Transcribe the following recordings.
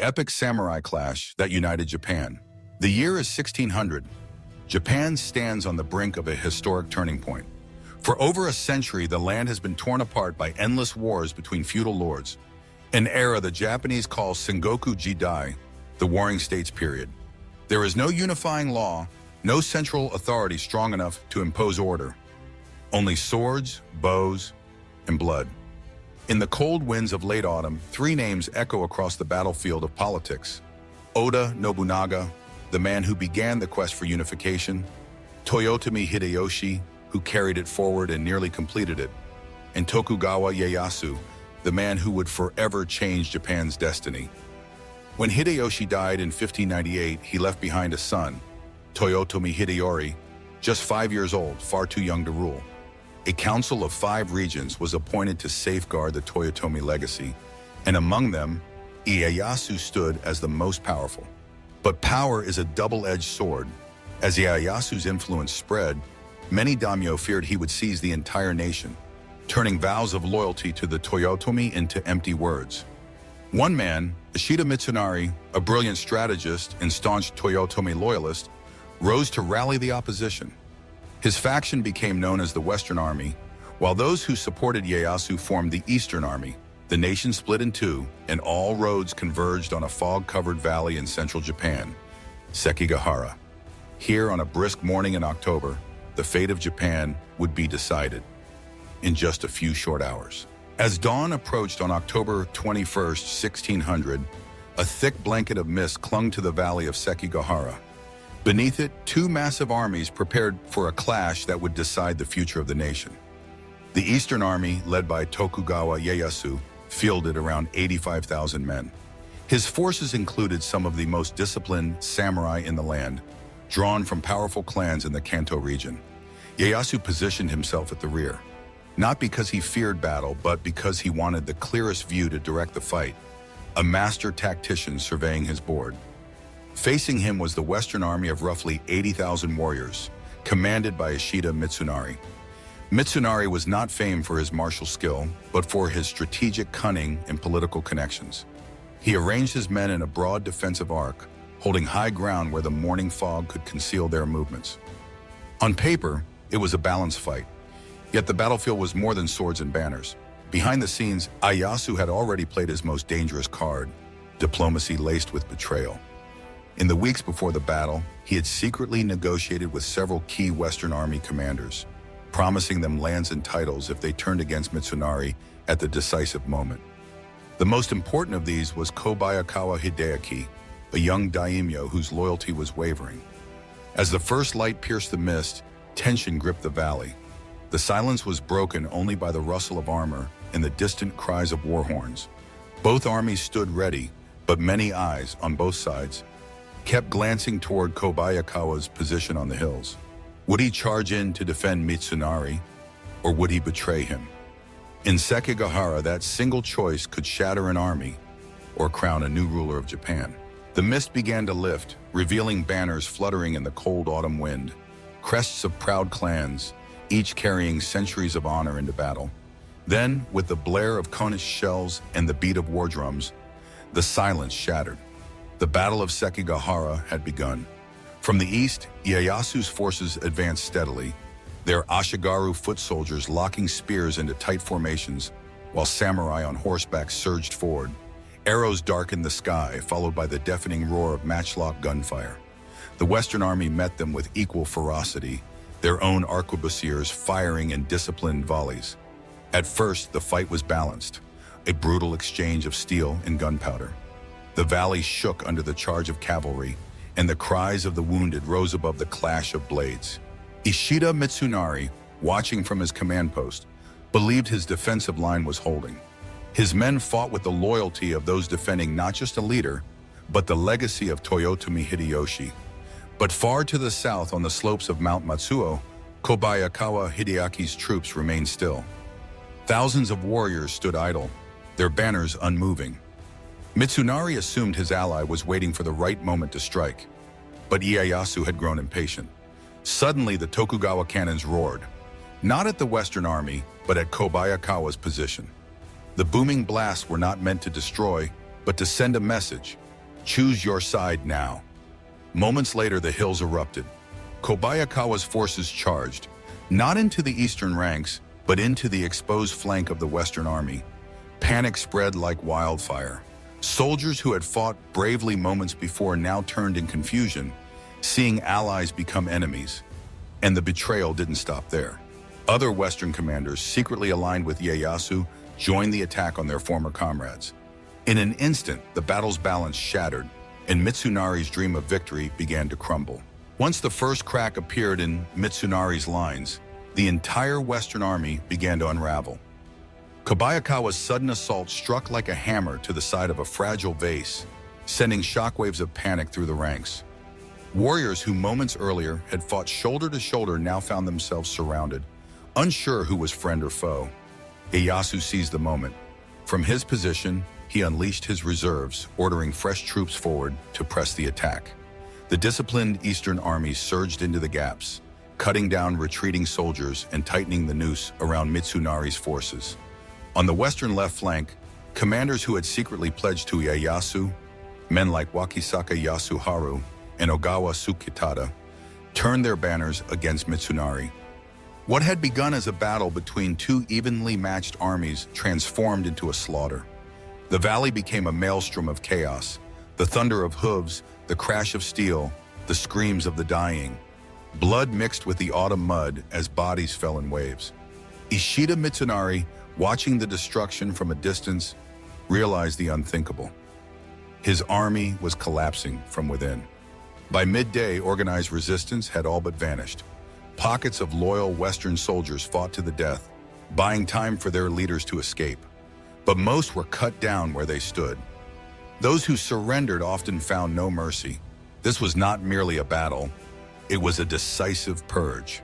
the epic samurai clash that united Japan. The year is 1600. Japan stands on the brink of a historic turning point. For over a century, the land has been torn apart by endless wars between feudal lords, an era the Japanese call Sengoku Jidai, the Warring States period. There is no unifying law, no central authority strong enough to impose order. Only swords, bows, and blood. In the cold winds of late autumn, three names echo across the battlefield of politics. Oda Nobunaga, the man who began the quest for unification, Toyotomi Hideyoshi, who carried it forward and nearly completed it, and Tokugawa Ieyasu, the man who would forever change Japan's destiny. When Hideyoshi died in 1598, he left behind a son, Toyotomi Hideyori, just 5 years old, far too young to rule. A council of 5 regents was appointed to safeguard the Toyotomi legacy, and among them, Ieyasu stood as the most powerful. But power is a double-edged sword. As Ieyasu's influence spread, many daimyo feared he would seize the entire nation, turning vows of loyalty to the Toyotomi into empty words. One man, Ishida Mitsunari, a brilliant strategist and staunch Toyotomi loyalist, rose to rally the opposition. His faction became known as the Western Army, while those who supported Ieyasu formed the Eastern Army. The nation split in two, and all roads converged on a fog-covered valley in central Japan, Sekigahara. Here, on a brisk morning in October, the fate of Japan would be decided in just a few short hours. As dawn approached on October 21st, 1600, a thick blanket of mist clung to the valley of Sekigahara. Beneath it, 2 massive armies prepared for a clash that would decide the future of the nation. The Eastern Army, led by Tokugawa Ieyasu, fielded around 85,000 men. His forces included some of the most disciplined samurai in the land, drawn from powerful clans in the Kanto region. Ieyasu positioned himself at the rear, not because he feared battle, but because he wanted the clearest view to direct the fight, a master tactician surveying his board. Facing him was the Western Army of roughly 80,000 warriors, commanded by Ishida Mitsunari. Mitsunari was not famed for his martial skill, but for his strategic cunning and political connections. He arranged his men in a broad defensive arc, holding high ground where the morning fog could conceal their movements. On paper, it was a balanced fight, yet the battlefield was more than swords and banners. Behind the scenes, Ieyasu had already played his most dangerous card, diplomacy laced with betrayal. In the weeks before the battle, he had secretly negotiated with several key Western Army commanders, promising them lands and titles if they turned against Mitsunari at the decisive moment. The most important of these was Kobayakawa Hideaki, a young daimyo whose loyalty was wavering. As the first light pierced the mist, tension gripped the valley. The silence was broken only by the rustle of armor and the distant cries of war horns. Both armies stood ready, but many eyes, on both sides, kept glancing toward Kobayakawa's position on the hills. Would he charge in to defend Mitsunari, or would he betray him? In Sekigahara, that single choice could shatter an army or crown a new ruler of Japan. The mist began to lift, revealing banners fluttering in the cold autumn wind, crests of proud clans, each carrying centuries of honor into battle. Then, with the blare of conch shells and the beat of war drums, the silence shattered. The Battle of Sekigahara had begun. From the east, Ieyasu's forces advanced steadily, their Ashigaru foot soldiers locking spears into tight formations, while samurai on horseback surged forward. Arrows darkened the sky, followed by the deafening roar of matchlock gunfire. The Western Army met them with equal ferocity, their own arquebusiers firing in disciplined volleys. At first, the fight was balanced, a brutal exchange of steel and gunpowder. The valley shook under the charge of cavalry, and the cries of the wounded rose above the clash of blades. Ishida Mitsunari, watching from his command post, believed his defensive line was holding. His men fought with the loyalty of those defending not just a leader, but the legacy of Toyotomi Hideyoshi. But far to the south on the slopes of Mount Matsuo, Kobayakawa Hideaki's troops remained still. Thousands of warriors stood idle, their banners unmoving. Mitsunari assumed his ally was waiting for the right moment to strike, but Ieyasu had grown impatient. Suddenly, the Tokugawa cannons roared, not at the Western Army, but at Kobayakawa's position. The booming blasts were not meant to destroy, but to send a message, Choose your side now. Moments later, the hills erupted. Kobayakawa's forces charged, not into the eastern ranks, but into the exposed flank of the Western Army. Panic spread like wildfire. Soldiers who had fought bravely moments before now turned in confusion, seeing allies become enemies. And the betrayal didn't stop there. Other Western commanders, secretly aligned with Ieyasu, joined the attack on their former comrades. In an instant, the battle's balance shattered, and Mitsunari's dream of victory began to crumble. Once the first crack appeared in Mitsunari's lines, the entire Western Army began to unravel. Kobayakawa's sudden assault struck like a hammer to the side of a fragile vase, sending shockwaves of panic through the ranks. Warriors who moments earlier had fought shoulder to shoulder now found themselves surrounded, unsure who was friend or foe. Ieyasu seized the moment. From his position, he unleashed his reserves, ordering fresh troops forward to press the attack. The disciplined Eastern armies surged into the gaps, cutting down retreating soldiers and tightening the noose around Mitsunari's forces. On the western left flank, commanders who had secretly pledged to Ieyasu, men like Wakisaka Yasuharu and Ogawa Tsukitada, turned their banners against Mitsunari. What had begun as a battle between two evenly matched armies transformed into a slaughter. The valley became a maelstrom of chaos, the thunder of hooves, the crash of steel, the screams of the dying. Blood mixed with the autumn mud as bodies fell in waves. Ishida Mitsunari, watching the destruction from a distance, realized the unthinkable. His army was collapsing from within. By midday, organized resistance had all but vanished. Pockets of loyal Western soldiers fought to the death, buying time for their leaders to escape. But most were cut down where they stood. Those who surrendered often found no mercy. This was not merely a battle, it was a decisive purge.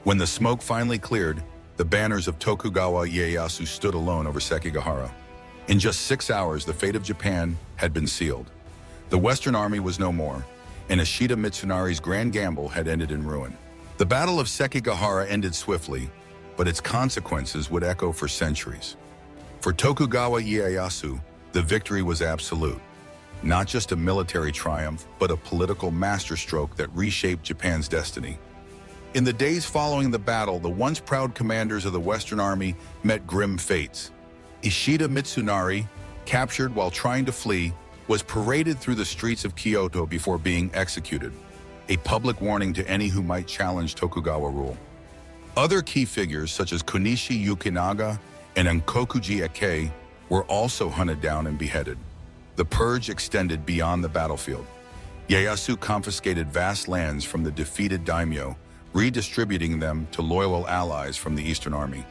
When the smoke finally cleared, the banners of Tokugawa Ieyasu stood alone over Sekigahara. In just 6 hours, the fate of Japan had been sealed. The Western Army was no more, and Ishida Mitsunari's grand gamble had ended in ruin. The Battle of Sekigahara ended swiftly, but its consequences would echo for centuries. For Tokugawa Ieyasu, the victory was absolute. Not just a military triumph, but a political masterstroke that reshaped Japan's destiny. In the days following the battle, the once proud commanders of the Western Army met grim fates. Ishida Mitsunari, captured while trying to flee, was paraded through the streets of Kyoto before being executed, a public warning to any who might challenge Tokugawa rule. Other key figures such as Kunishi Yukinaga and Enkokuji Eke were also hunted down and beheaded. The purge extended beyond the battlefield. Ieyasu confiscated vast lands from the defeated daimyo, redistributing them to loyal allies from the Eastern Army.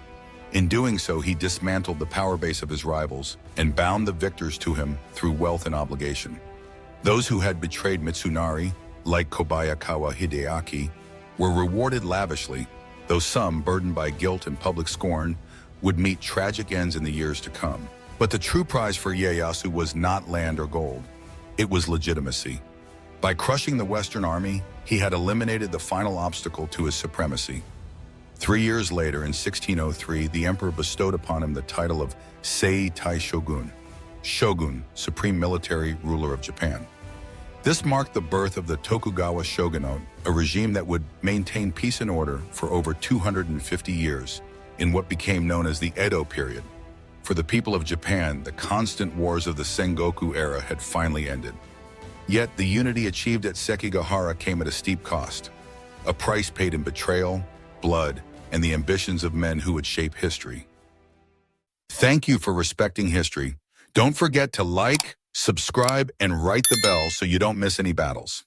In doing so, he dismantled the power base of his rivals and bound the victors to him through wealth and obligation. Those who had betrayed Mitsunari, like Kobayakawa Hideaki, were rewarded lavishly, though some, burdened by guilt and public scorn, would meet tragic ends in the years to come. But the true prize for Ieyasu was not land or gold. It was legitimacy. By crushing the Western Army, he had eliminated the final obstacle to his supremacy. 3 years later, in 1603, the emperor bestowed upon him the title of Sei Tai Shogun, Shogun, supreme military ruler of Japan. This marked the birth of the Tokugawa Shogunate, a regime that would maintain peace and order for over 250 years, in what became known as the Edo period. For the people of Japan, the constant wars of the Sengoku era had finally ended. Yet the unity achieved at Sekigahara came at a steep cost, a price paid in betrayal, blood, and the ambitions of men who would shape history. Thank you for respecting history. Don't forget to like, subscribe, and write the bell so you don't miss any battles.